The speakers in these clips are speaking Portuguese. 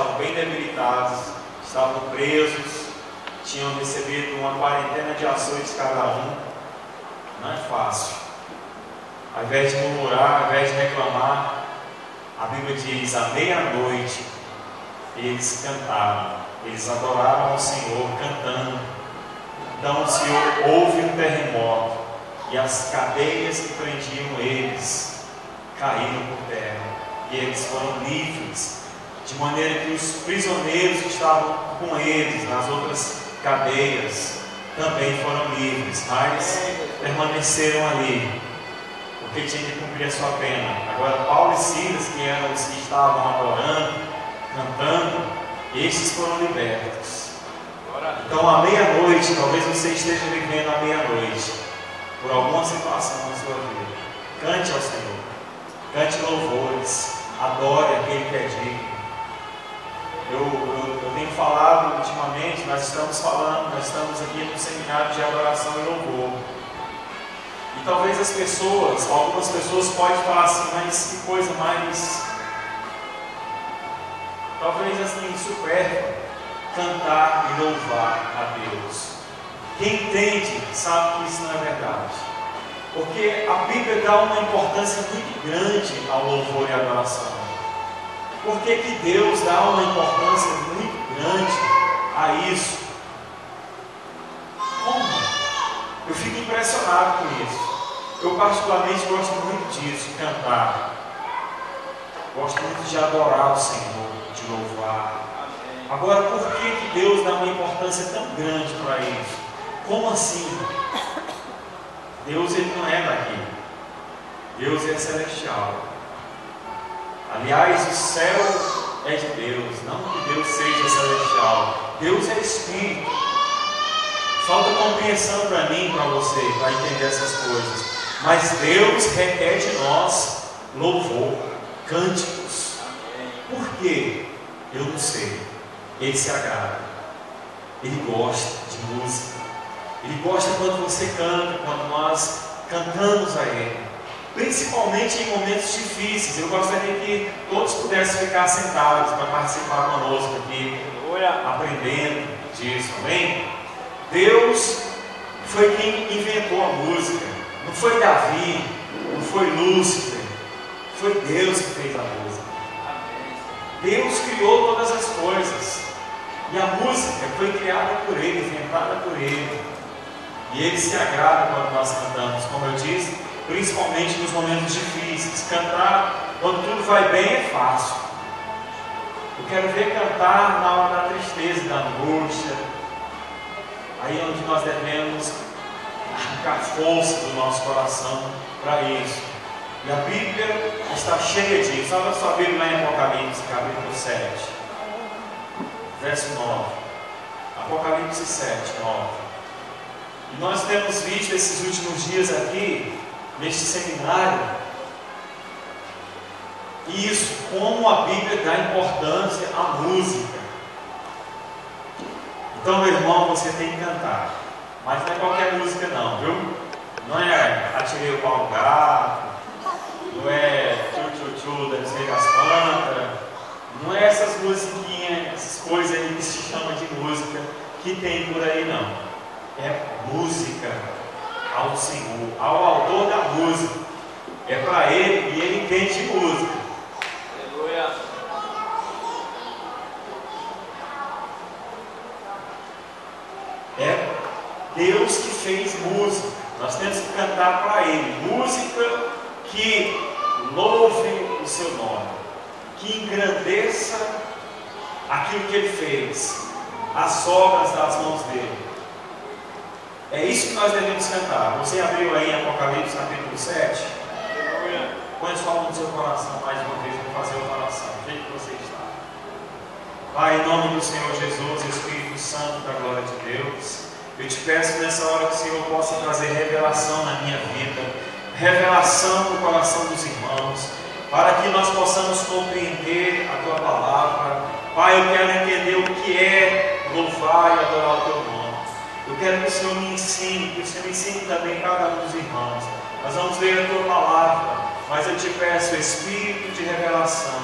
estavam bem debilitados, estavam presos, tinham recebido uma quarentena de açoites cada um. Não é fácil. Ao invés de murmurar, ao invés de reclamar, a Bíblia diz: à meia-noite eles cantaram, eles adoraram ao Senhor cantando. Então o Senhor houve um terremoto e as cadeias que prendiam eles caíram por terra e eles foram livres, de maneira que os prisioneiros que estavam com eles nas outras cadeias também foram livres, mas permaneceram ali porque tinha que cumprir a sua pena. Agora Paulo e Silas, que eram os que estavam adorando, cantando, estes foram libertos. Então à meia-noite, talvez você esteja vivendo à meia-noite por alguma situação na sua vida, cante ao Senhor, cante louvores, adore aquele que é digno. Eu tenho falado ultimamente, nós estamos aqui no seminário de adoração e louvor. E talvez algumas pessoas podem falar assim: mas que coisa mais, talvez assim, supérflua, cantar e louvar a Deus. Quem entende sabe que isso não é verdade, porque a Bíblia dá uma importância muito grande ao louvor e à adoração. Por que que Deus dá uma importância muito grande a isso? Como? Eu fico impressionado com isso. Eu particularmente gosto muito disso, de cantar. Gosto muito de adorar o Senhor, de louvar. Agora, por que que Deus dá uma importância tão grande para isso? Como assim? Deus, ele não é daqui. Deus é celestial. Aliás, o céu é de Deus, não que Deus seja celestial. Deus é Espírito. Falta compreensão para mim, para você, para entender essas coisas. Mas Deus requer de nós louvor, cânticos. Por quê? Eu não sei. Ele se agrada. Ele gosta de música. Ele gosta quando você canta, quando nós cantamos a Ele. Principalmente em momentos difíceis. Eu gostaria que todos pudessem ficar sentados para participar conosco aqui, aprendendo disso, amém? Deus foi quem inventou a música. Não foi Davi, não foi Lúcifer, foi Deus que fez a música. Deus criou todas as coisas. E a música foi criada por Ele, inventada por Ele. E Ele se agrada quando nós cantamos, como eu disse, principalmente nos momentos difíceis. Cantar quando tudo vai bem é fácil. Eu quero ver cantar na hora da tristeza, da angústia. Aí é onde nós devemos arrancar força do nosso coração para isso. E a Bíblia está cheia disso. Olha a sua Bíblia lá em Apocalipse, capítulo 7, verso 9. Apocalipse 7, 9. E nós temos visto esses últimos dias aqui, neste seminário, isso, como a Bíblia dá importância à música. Então, meu irmão, você tem que cantar. Mas não é qualquer música não, viu? Não é Atirei o Pau no Gato, não é Tchu-Tchu-Tchu da Sei das Plantas, não é essas musiquinhas, essas coisas aí que se chama de música que tem por aí não. É música ao Senhor, ao autor da música. É para Ele e Ele entende de música. Aleluia. É Deus que fez música. Nós temos que cantar para Ele. Música que louve o seu nome, que engrandeça aquilo que Ele fez, as obras das mãos dele. É isso que nós devemos cantar. Você abriu aí em Apocalipse capítulo 7? Põe sua mão no seu coração mais uma vez para fazer a oração. Do jeito que você está. Pai, em nome do Senhor Jesus, Espírito Santo da glória de Deus, eu te peço nessa hora que o Senhor possa trazer revelação na minha vida, revelação no coração dos irmãos, para que nós possamos compreender a Tua palavra. Pai, eu quero entender o que é louvar e adorar o Teu nome. Eu quero que o Senhor me ensine, que o Senhor ensine também cada um dos irmãos. Nós vamos ler a Tua palavra, mas eu te peço, Espírito de revelação,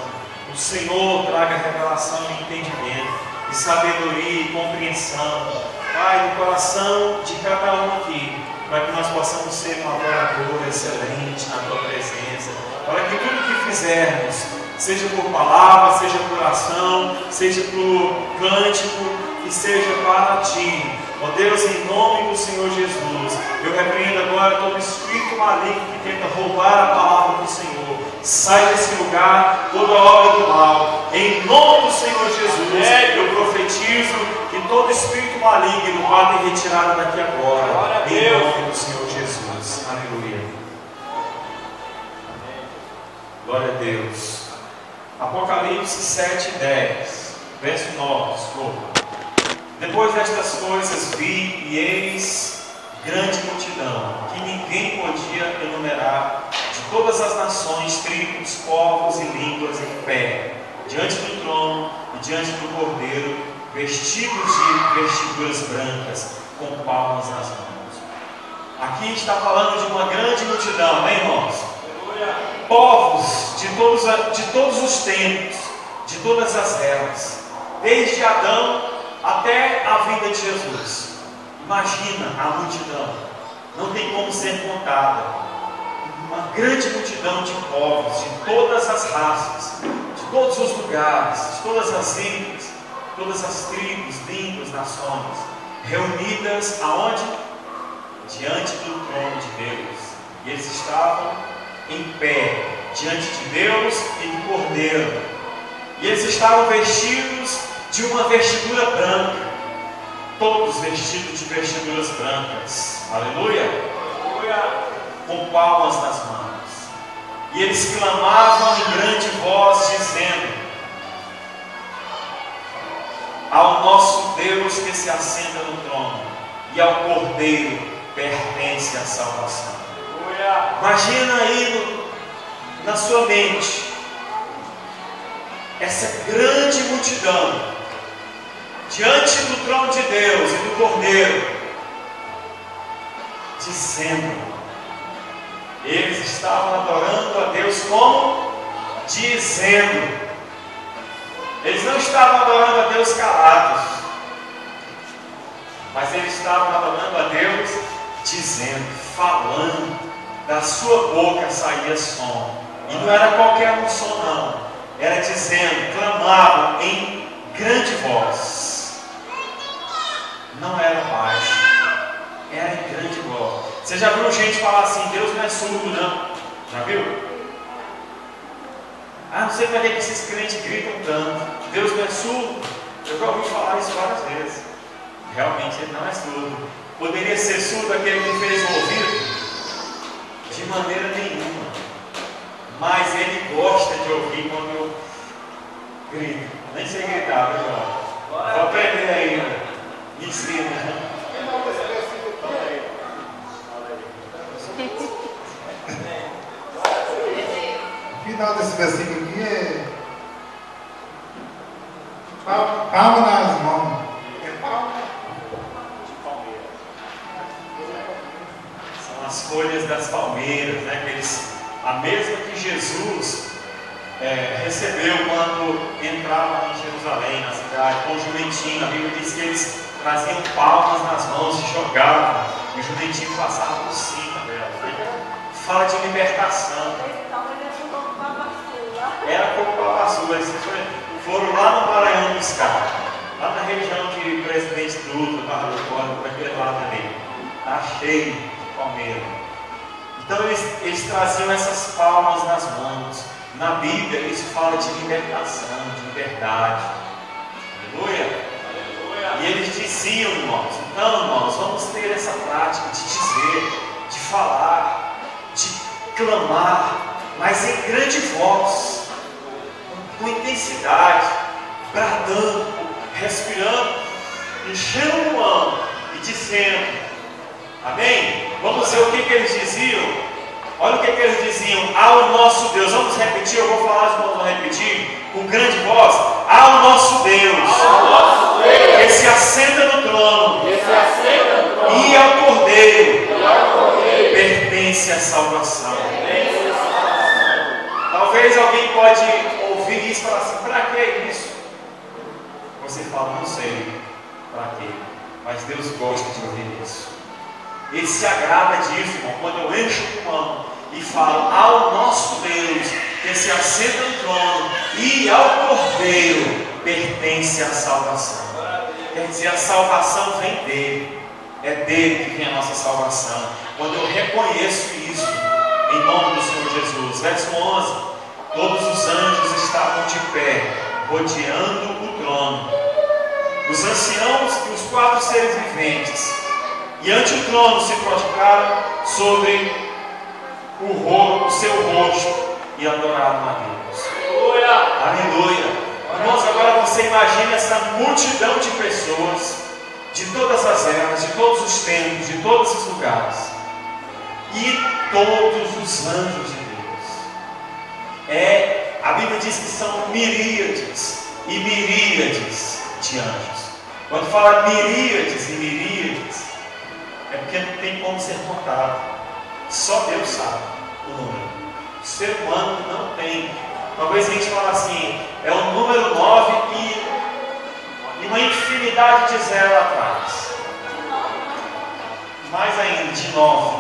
o Senhor traga revelação em entendimento, de sabedoria e compreensão, Pai, no coração de cada um aqui, para que nós possamos ser um adorador excelente na Tua presença, para que tudo que fizermos, seja por palavra, seja por ação, seja por cântico, e seja para Ti. Ó Deus, em nome do Senhor Jesus, eu repreendo agora todo espírito maligno que tenta roubar a palavra do Senhor. Sai desse lugar toda obra do mal. Em nome do Senhor Jesus, eu profetizo que todo espírito maligno vá ter retirado daqui agora. Em nome do Senhor Jesus. Aleluia. Glória a Deus. Apocalipse 7:10, verso 9, desculpa. Depois destas coisas vi e eis grande multidão, que ninguém podia enumerar, de todas as nações, tribos, povos e línguas em pé, diante do trono e diante do Cordeiro, vestidos de vestiduras brancas, com palmas nas mãos. Aqui está falando de uma grande multidão, né, irmãos? Povos de todos os tempos, de todas as eras, desde Adão até a vinda de Jesus. Imagina a multidão, não tem como ser contada. Uma grande multidão de povos, de todas as raças, de todos os lugares, de todas as índias, todas as tribos, línguas, nações, reunidas aonde? Diante do trono de Deus. E eles estavam em pé, diante de Deus e do Cordeiro. E eles estavam vestidos de uma vestidura branca, todos vestidos de vestiduras brancas, aleluia, com palmas nas mãos, e eles clamavam em grande voz, dizendo: ao nosso Deus que se assenta no trono, e ao Cordeiro pertence a salvação. Imagina aí na sua mente essa grande multidão diante do trono de Deus e do Cordeiro, dizendo, eles estavam adorando a Deus como? Dizendo. Eles não estavam adorando a Deus calados, mas eles estavam adorando a Deus dizendo, falando, da sua boca saía som, e não era qualquer um som não, era dizendo, clamavam em grande voz. Não era baixo, era em grande voz. Você já viu gente falar assim, Deus não é surdo não? Já viu? Ah, não sei para que esses crentes gritam tanto. Deus não é surdo? Eu já ouvi falar isso várias vezes. Realmente ele não é surdo. Poderia ser surdo aquele que fez o ouvido? De maneira nenhuma. Mas ele gosta de ouvir quando eu grito. Nem sei gritar, viu, João? Vou aprender ainda. Me ensina. O final desse versículo aqui é palma nas mãos. É palma de palmeira. São as folhas das palmeiras, né? A mesma que Jesus recebeu quando entrava em Jerusalém, na cidade, com o jumentinho. A Bíblia diz que eles traziam palmas nas mãos e jogavam, e o jumentinho passava por cima dela. Fala de libertação. Era como Babaçu, eles foram lá no Maranhão buscar, lá na região de Presidente Dutra, Barra do Córrego, para aquele lado ali. Está cheio de palmeira. Então eles traziam essas palmas nas mãos. Na Bíblia isso fala de libertação, de liberdade. Aleluia. E eles diziam, irmãos, então, irmãos, vamos ter essa prática de dizer, de falar, de clamar, mas em grande voz, com intensidade, bradando, respirando, enchendo o pulmão e dizendo, amém? Vamos ver o que eles diziam. Olha o que eles diziam, ao nosso Deus. Vamos repetir, eu vou falar, os irmãos vão repetir, com grande voz. Ao nosso Deus, que se assenta no trono, e ao Cordeiro, pertence a salvação. Talvez alguém pode ouvir isso e falar assim, para que isso? você fala, não sei para quê, mas Deus gosta de ouvir isso. Ele se agrada disso, irmão, quando eu encho o pulmão e falo ao nosso Deus, que se assenta no trono, e ao Cordeiro pertence a salvação. Quer dizer, a salvação vem dele. É dele que vem a nossa salvação. Quando eu reconheço isso, em nome do Senhor Jesus. Verso 11: todos os anjos estavam de pé, rodeando o trono, os anciãos e os 4 seres viventes, e ante o trono se prostraram sobre o seu rosto e adoraram a Deus. Aleluia! Irmãos, agora você imagina essa multidão de pessoas, de todas as eras, de todos os tempos, de todos os lugares, e todos os anjos de Deus. A Bíblia diz que são miríades e miríades de anjos. Quando fala miríades e miríades, é porque não tem como ser contado. Só Deus sabe o número. O ser humano não tem. Talvez a gente fale assim, é o número 9 e uma infinidade de zero atrás. Mais ainda, de 9,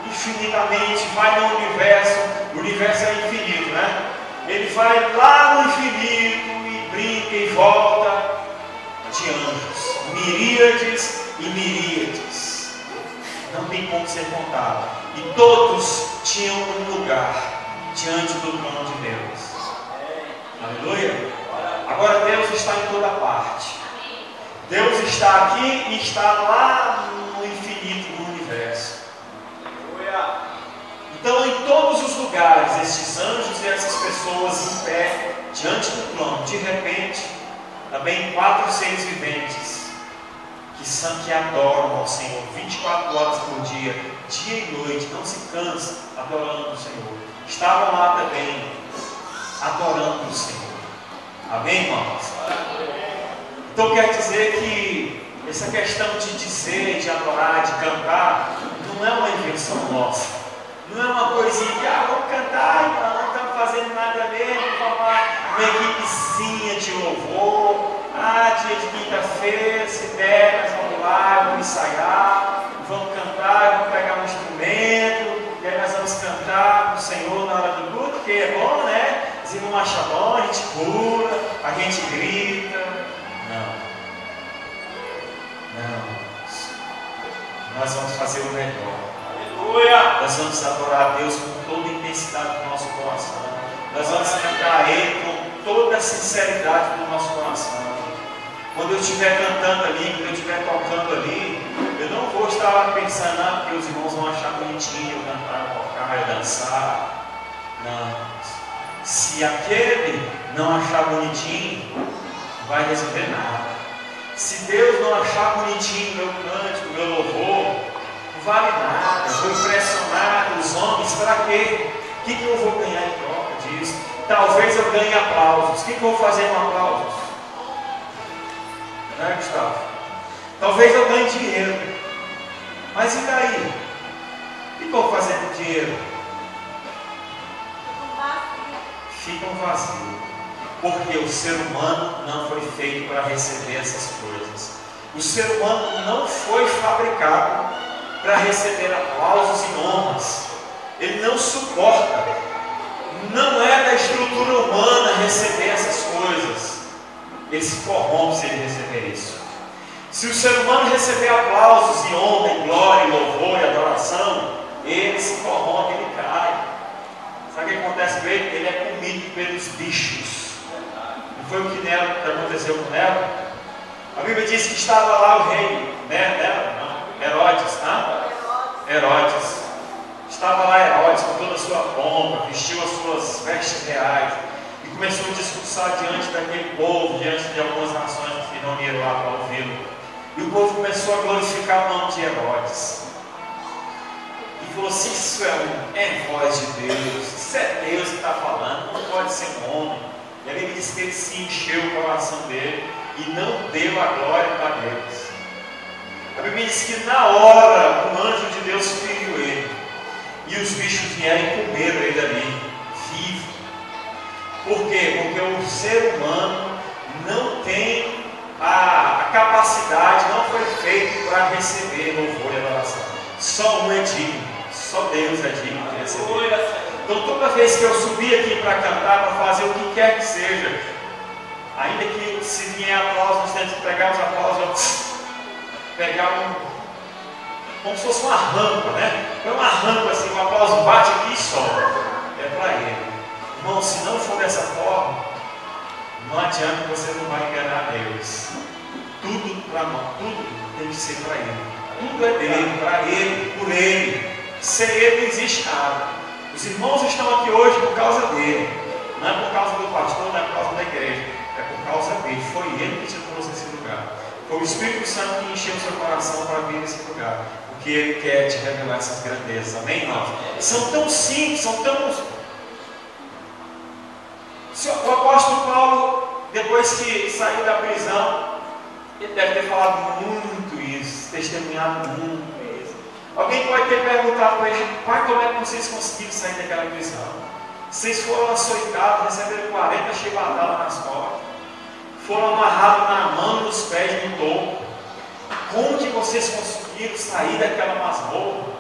infinitamente, vai no universo. O universo é infinito, né? Ele vai lá no infinito e brinca e volta de anjos, miríades e miríades, não tem como ser contado, e todos tinham um lugar diante do trono de Deus. Aleluia! Agora Deus está em toda parte. Deus está aqui e está lá no infinito do universo. Então, em todos os lugares, estes anjos e essas pessoas em pé diante do trono, de repente, também 4 seres viventes que adoram ao Senhor 24 horas por dia, dia e noite, não se cansam adorando o Senhor. Estavam lá também adorando o Senhor. Amém, irmãos? Então quer dizer que essa questão de dizer, de adorar, de cantar, não é uma invenção nossa. Não é uma coisinha que, vamos cantar, irmão, não estamos fazendo nada mesmo, vamos lá, uma equipezinha de louvor, dia de quinta-feira, se der, nós vamos lá, vamos ensaiar, vamos cantar, vamos pegar um instrumento, e aí nós vamos cantar para o Senhor na hora do culto, que é bom, né? Os irmãos acham bom, a gente pula, a gente grita. Não. Nós vamos fazer o melhor. Nós vamos adorar a Deus com toda a intensidade do nosso coração. Nós vamos cantar a Ele com toda a sinceridade do nosso coração. Quando eu estiver cantando ali, quando eu estiver tocando ali, eu não vou estar pensando, porque os irmãos vão achar bonitinho eu cantar, tocar, eu dançar. Não. Se aquele não achar bonitinho, não vai resolver nada. Se Deus não achar bonitinho o meu cântico, o meu louvor, não vale nada. Eu vou impressionar os homens para quê? O que eu vou ganhar em troca disso? Talvez eu ganhe aplausos. O que eu vou fazer com aplausos? Não é, Gustavo? Talvez eu ganhe dinheiro. Mas e daí? O que eu vou fazer com dinheiro? Ficam vazios. Porque o ser humano não foi feito para receber essas coisas. O ser humano não foi fabricado para receber aplausos e honras. Ele não suporta. Não é da estrutura humana receber essas coisas. Ele se corrompe se ele receber isso. Se o ser humano receber aplausos e honra, e glória, e louvor, e adoração, ele se corrompe, ele cai. Sabe o que acontece com ele? Ele é comido pelos bichos. Não foi o que aconteceu com Nero? A Bíblia diz que estava lá o rei, Herodes, Herodes. Estava lá Herodes com toda a sua pompa, vestiu as suas vestes reais e começou a discursar diante daquele povo, diante de algumas nações que se reuniram lá para ouvi-lo. E o povo começou a glorificar o nome de Herodes. E falou assim: isso é voz de Deus, isso é Deus que está falando, não pode ser um homem. E a Bíblia diz que ele se encheu o coração dele e não deu a glória para Deus. A Bíblia diz que na hora um anjo de Deus feriu ele. E os bichos vieram e comeram ele ali, vivo. Por quê? Porque o ser humano capacidade não foi feita para receber louvor e adoração. Só um é digno, só Deus é digno de receber. Então toda vez que eu subir aqui para cantar, para fazer o que quer que seja, ainda que se vier aplauso, nós temos que pegar os aplausos, pegar como se fosse uma rampa, né? É uma rampa assim, o aplauso bate aqui e sobe. É para Ele. Irmão, se não for dessa forma, não adianta que você não vai enganar Deus. Tudo para nós, tudo tem que ser para Ele. Tudo é dele, para Ele, por Ele. Sem Ele não existe nada. Os irmãos estão aqui hoje por causa dele. Não é por causa do pastor, não é por causa da igreja. É por causa dele. Foi Ele que te trouxe nesse lugar. Foi o Espírito Santo que encheu o seu coração para vir nesse lugar. Porque Ele quer te revelar essas grandezas. Amém, irmãos? São tão simples, são tão... O apóstolo Paulo, depois que saiu da prisão, ele deve ter falado muito isso, testemunhado muito isso. Alguém pode ter perguntado para ele: pai, como é que vocês conseguiram sair daquela prisão? Vocês foram açoitados, receberam 40 chibatadas nas costas, foram amarrados na mão e nos pés no topo. Como que vocês conseguiram sair daquela masmorra?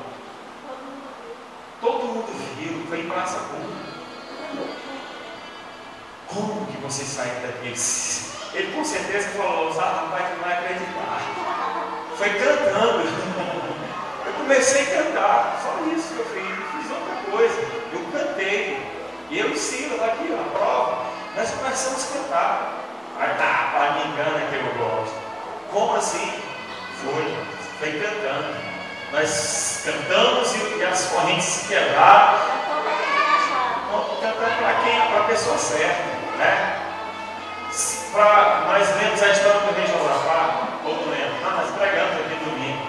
Todo mundo viu, foi em praça pública. Como que vocês saíram daqui? Ele com certeza falou: rapaz, que não vai acreditar. Foi cantando. Eu comecei a cantar, só isso que eu fiz. Não fiz outra coisa. Eu cantei. E eu ensino aqui, ó, a prova. Nós começamos a cantar. Aí tá, para me engana que eu gosto. Como assim? Foi cantando. Nós cantamos e as correntes se quebraram. Cantando para quem? Para a pessoa certa. Né? Nós lemos a história do rei Josafá, ou não lembro? Não, nós pregamos aqui domingo.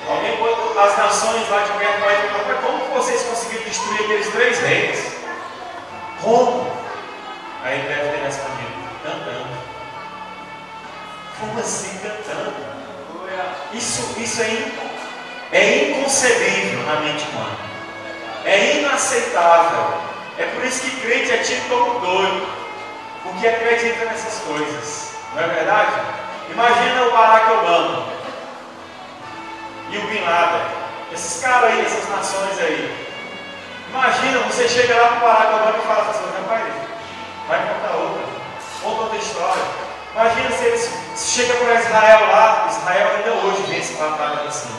Alguém botou as nações lá de perto para perguntar: como vocês conseguiram destruir aqueles 3 reis? Como? Aí ele deve ter respondido: cantando. Como assim cantando? Isso é inconcebível na mente humana. É inaceitável. É por isso que crente é tido como doido, porque acredita nessas coisas, não é verdade? Imagina o Barack Obama e o Bin Laden, esses caras aí, essas nações aí. Imagina, você chega lá para o Barack Obama e fala assim: rapaz, vai conta outra história. Imagina se eles chegam para Israel lá. Israel ainda hoje vence batalha assim.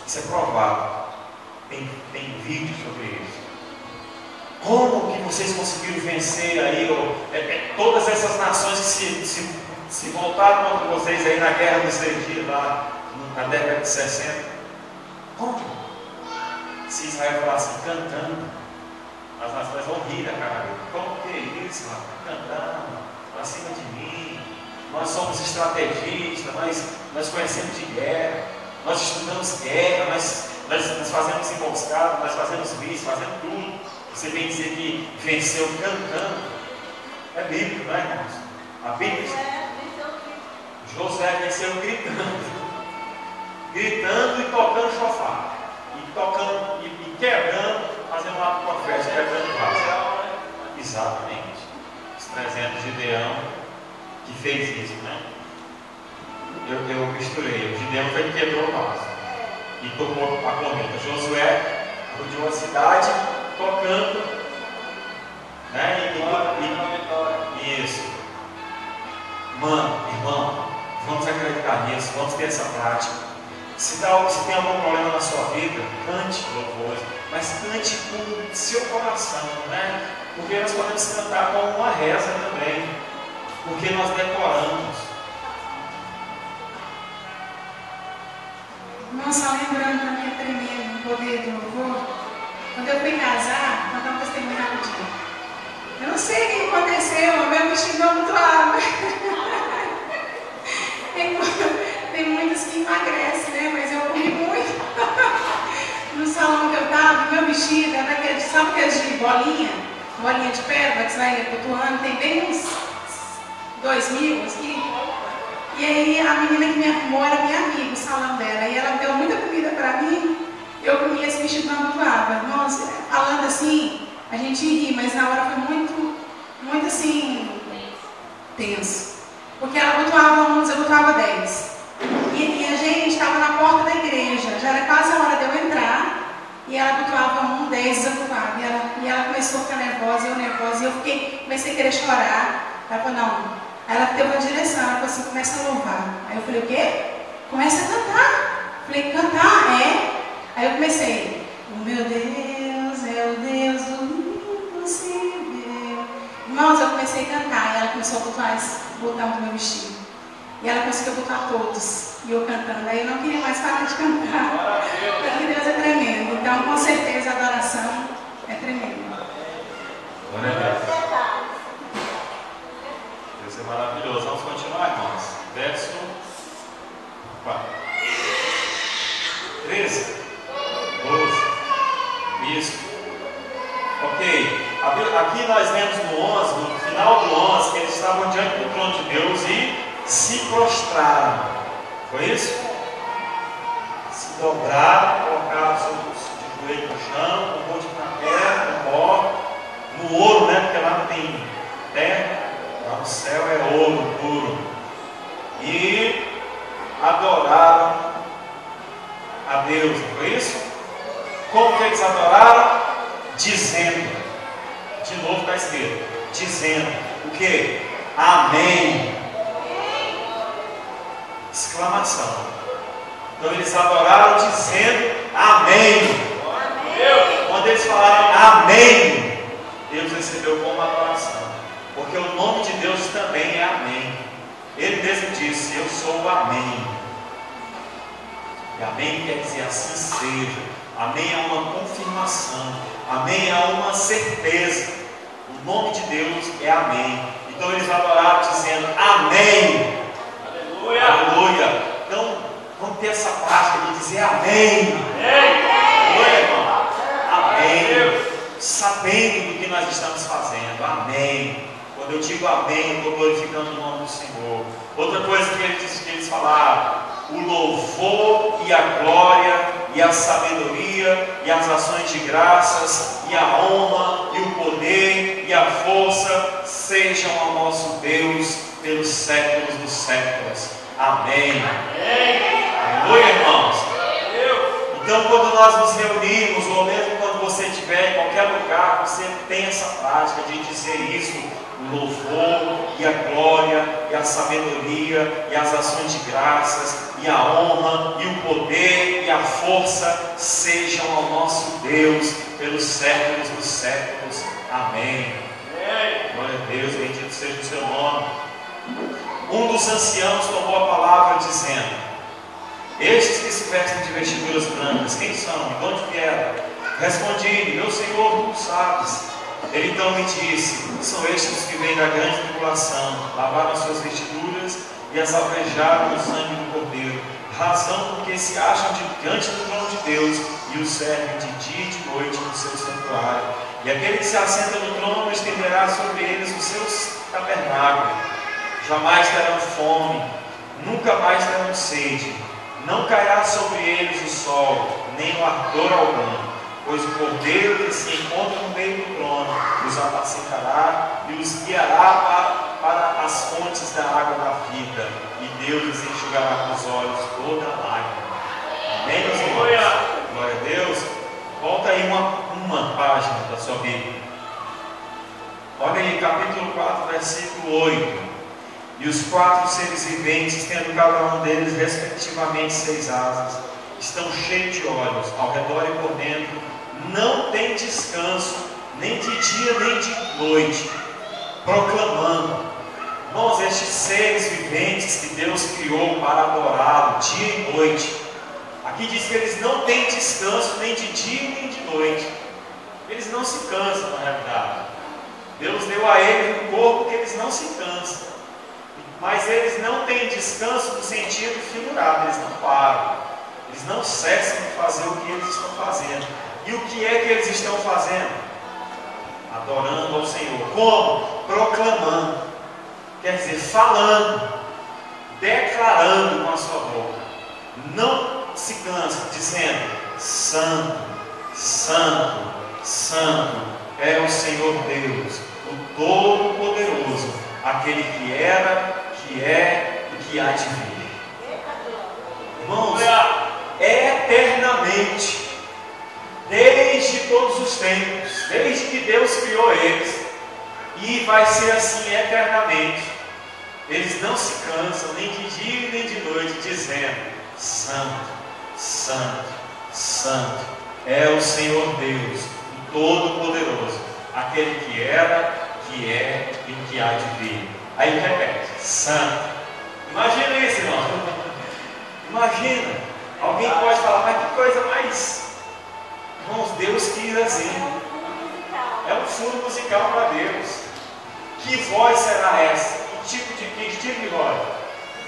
Isso é provado, tem vídeo sobre isso. Como que vocês conseguiram vencer aí todas essas nações que se voltaram contra vocês aí na guerra dos 3 dias lá na década de 60? Como? Se Israel falar assim, cantando, as nações vão rir da cara dele. Como que é isso, rapaz? Cantando, acima de mim, nós somos estrategistas, nós conhecemos de guerra, nós estudamos guerra, nós fazemos emboscada, nós fazemos isso, fazemos tudo. Você vem dizer que venceu cantando. É bíblico, não é, irmãos? A Bíblia diz: José venceu gritando e tocando chofar, e tocando e quebrando, fazendo um ato profético, quebrando vaso. Exatamente. Os 300 de Gideão que fez isso, né? Eu misturei. O Gideão foi que quebrou o vaso e tocou a corneta. Josué rodeou a cidade tocando, né? Isso. Mano, irmão, vamos acreditar nisso, vamos ter essa prática. Se tem algum problema na sua vida, cante louvores, mas cante com seu coração, né? Porque nós podemos cantar com uma reza também, porque nós decoramos. Irmão, só lembrando para mim é tremendo o poder do louvor. Quando eu fui casar, vou dar um testemunho rapidinho. Eu não sei o que aconteceu, o meu vestido não amontoava. Tem muitos que emagrecem, né? Mas eu comi muito. No salão que eu estava, meu vestido era daquele, sabe aqueles de bolinha de pérola que você vai flutuando, tem bem uns 2.000 aqui. E aí a menina que me arrumou era minha amiga, o salão dela. E ela deu muita comida para mim. Eu comia esse vestido não amontoava. Nossa, falando assim, a gente ri, mas na hora foi muito assim, tenso. Porque ela abotoava 11, eu abotoava 10. E a gente estava na porta da igreja, já era quase a hora de eu entrar. E ela abotoava 1, 10, desabotoava. E ela começou a ficar nervosa, e eu comecei a querer chorar. Ela falou, não. Aí ela teve uma direção, ela falou assim, começa a louvar. Aí eu falei, o quê? Começa a cantar. Falei, cantar? É. Aí eu comecei, o meu Deus é o Deus do impossível. Irmãos, eu comecei a cantar, e ela começou a botar o botão do meu vestido. E ela conseguiu botar todos. E eu cantando. Aí eu não queria mais parar de cantar. Porque Deus é tremendo. Então, com certeza, a adoração é tremenda. Glória a Deus. Deus é maravilhoso. Vamos continuar, irmãos. Verso 4. 13. 12. Isso. Ok. Aqui nós lemos no 11, no final do 11, que eles estavam diante do trono de Deus e se prostraram. Foi isso? Se dobraram, colocaram de joelho no chão, com o rosto na terra, no pó, no ouro, né? Porque lá não tem terra, lá no céu é ouro puro. E adoraram a Deus, não foi isso? Como que eles adoraram? Dizendo, de novo está escrito, dizendo o que? Amém. Exclamação. Então eles adoraram dizendo amém. Amém. Quando eles falaram amém, Deus recebeu como adoração. Porque o nome de Deus também é amém. Ele mesmo disse, eu sou o amém. E amém quer dizer assim seja. Amém é uma confirmação. Amém é uma certeza. O nome de Deus é amém. Então eles adoraram dizendo amém. Aleluia. Aleluia. Então vamos ter essa prática de dizer amém. Aleluia, irmão. Amém. Sabendo do que nós estamos fazendo. Amém. Quando eu digo amém, eu estou glorificando o nome do Senhor. Outra coisa que eles falaram: o louvor e a glória e a sabedoria e as ações de graças e a honra e o poder e a força sejam ao nosso Deus pelos séculos dos séculos. Amém. Aleluia, irmãos. Então, quando nós nos reunimos, ou mesmo quando você estiver em qualquer lugar, você tem essa prática de dizer isso: o louvor e a glória e a sabedoria e as ações de graças e a honra e o poder e a força sejam ao nosso Deus pelos séculos dos séculos. Amém. Glória a Deus, bendito seja o seu nome. Um dos anciãos tomou a palavra dizendo: estes que se vestem de vestiduras brancas, quem são? De onde vieram? Respondi-lhe: meu Senhor, tu sabes. Ele então me disse: são estes que vêm da grande tribulação, lavaram as suas vestiduras e as alvejaram no sangue do Cordeiro, razão porque se acham diante do trono de Deus e o servem de dia e de noite no seu santuário. E aquele que se assenta no trono estenderá sobre eles os seus tabernáculos. Jamais terão fome, nunca mais terão sede, não cairá sobre eles o sol, nem o ardor algum. Pois o Cordeiro que se encontra no meio do trono os apacentará e os guiará para as fontes da água da vida, e Deus lhes enxugará com os olhos toda a lágrima. Amém, meus irmãos? Glória a Deus. Volta aí uma página da sua Bíblia. Olha aí, capítulo 4, versículo 8. E os 4 seres viventes, tendo cada um deles respectivamente 6 asas, estão cheios de olhos ao redor e por dentro, não tem descanso, nem de dia nem de noite, proclamando. Irmãos, estes seres viventes que Deus criou para adorá-lo dia e noite, aqui diz que eles não têm descanso nem de dia nem de noite. Eles não se cansam, na realidade. Deus deu a eles um corpo que eles não se cansam, mas eles não têm descanso no sentido figurado. Eles não param, eles não cessam de fazer o que eles estão fazendo. E o que é que eles estão fazendo? Adorando ao Senhor. Como? Proclamando. Quer dizer, falando, declarando com a sua boca. Não se cansa, dizendo: Santo, Santo, Santo é o Senhor Deus, o Todo-Poderoso, aquele que era, que é e que há de vir. Irmãos, eternamente, desde todos os tempos, desde que Deus criou eles, e vai ser assim eternamente. Eles não se cansam, nem de dia nem de noite, dizendo: Santo, Santo, Santo é o Senhor Deus, o Todo-Poderoso, aquele que era, que é e que há de vir. Aí repete: Santo. Imagina isso, irmão. Imagina. Alguém pode falar: mas que coisa mais. Irmãos, Deus quis assim. É um fundo musical para Deus. Que voz será essa? Que tipo de voz?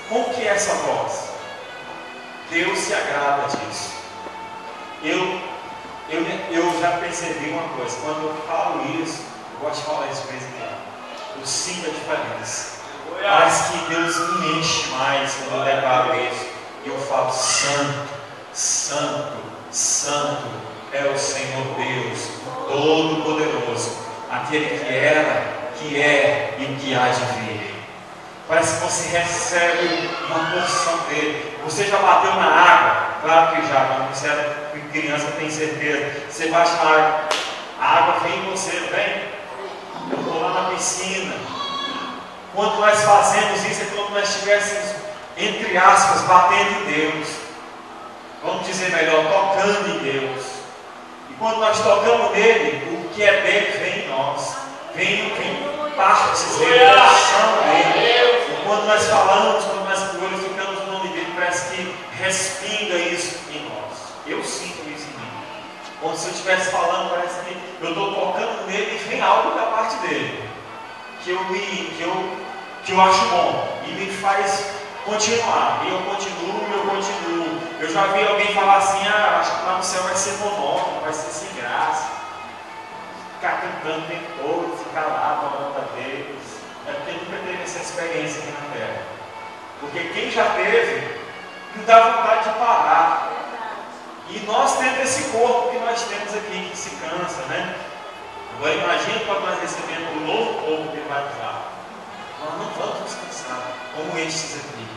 Como que é essa voz? Deus se agrada disso. Eu já percebi uma coisa. Quando eu falo isso, eu gosto de falar isso para quando eu sinto a diferença. Parece que Deus me enche mais quando eu declaro isso. E eu falo: Santo, Santo, Santo é o Senhor Deus, o Todo-Poderoso, aquele que era, que é e que há de vir. Parece que você recebe uma porção dele. Você já bateu na água? Claro que já, quando você é criança tem certeza. Você bate na água, a água vem em você, vem. Eu estou lá na piscina. Quando nós fazemos isso, é como nós estivéssemos, entre aspas, batendo em Deus. Vamos dizer melhor, tocando em Deus. E quando nós tocamos nele, o que é dele vem em nós. Vem partes dele, são dele. E quando nós falamos, quando nós glorificamos o nome dele, parece que respinga isso em nós. Eu sinto isso em mim. Como se eu estivesse falando, parece que eu estou tocando nele e vem algo da parte dele que eu acho bom e me faz continuar. E eu continuo. Eu já vi alguém falar assim: acho que lá no céu vai ser monótono, vai ser sem graça. Ficar cantando o tempo todo, ficar lá falando a Deus. É porque nunca teve essa experiência aqui na terra. Porque quem já teve, não dá vontade de parar. E nós temos esse corpo que nós temos aqui, que se cansa, né? Agora imagina quando nós recebemos o novo corpo que ele vai usar. Nós não vamos descansar, como estes aqui.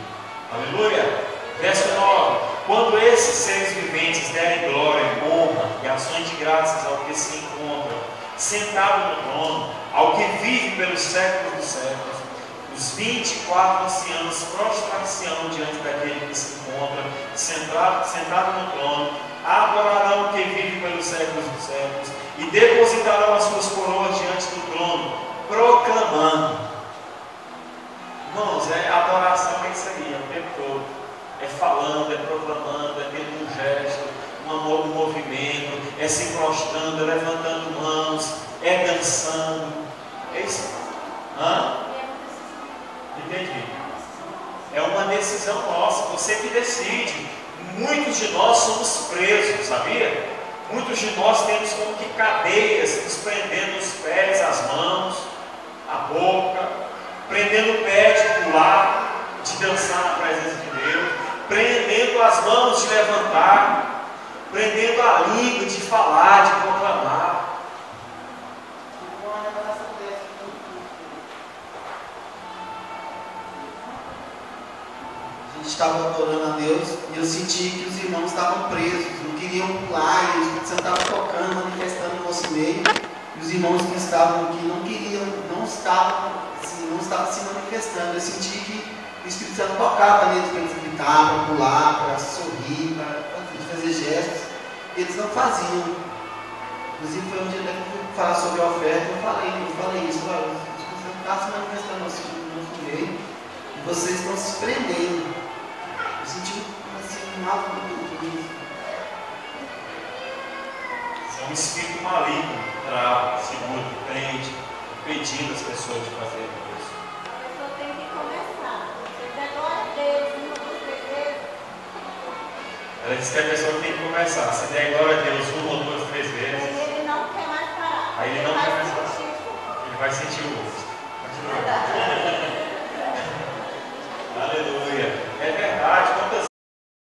Aleluia! Verso 9: quando esses seres viventes derem glória, honra e ações de graças ao que se encontra sentado no trono, ao que vive pelos séculos dos séculos, os 24 anciãos prostrar-se-ão diante daquele que se encontra sentado no trono, adorarão o que vive pelos séculos dos séculos e depositarão as suas coroas diante do trono, proclamando. Irmãos, adoração é isso aí, é o tempo todo. É falando, é proclamando, é tendo um gesto, um movimento, é se prostrando, é levantando mãos, é dançando. É isso. Entendi. É uma decisão nossa, você que decide. Muitos de nós somos presos, sabia? Muitos de nós temos como que cadeias nos prendendo os pés, as mãos, a boca, prendendo o pé de pular, de dançar na presença de Deus, prendendo as mãos de levantar, prendendo a língua de falar, de proclamar. A gente estava adorando a Deus e eu senti que os irmãos estavam presos, não queriam pular, e o Espírito Santo estava tocando, manifestando no nosso meio, e os irmãos que estavam aqui não queriam, não estavam se manifestando. Eu senti que o Espírito Santo tocava neles para eles gritar, para pular, para sorrir, para fazer gestos, e eles não faziam. Inclusive foi um dia que eu fui falar sobre a oferta, eu falei isso: olha, o Espírito Santo está se manifestando no nosso meio, e vocês estão se prendendo. Eu senti assim, algo muito lindo. É um espírito maligno que trava, segura, que prende, impedindo as pessoas de fazer isso. A pessoa tem que começar. Você der glória a Deus, uma, duas, três vezes. Ela diz que a pessoa tem que começar. Se der glória a Deus uma ou duas, três vezes, Aí ele não quer mais parar. aí ele não vai quer mais sentir parar. o Ele vai sentir o gosto. Continua. Aleluia. É verdade.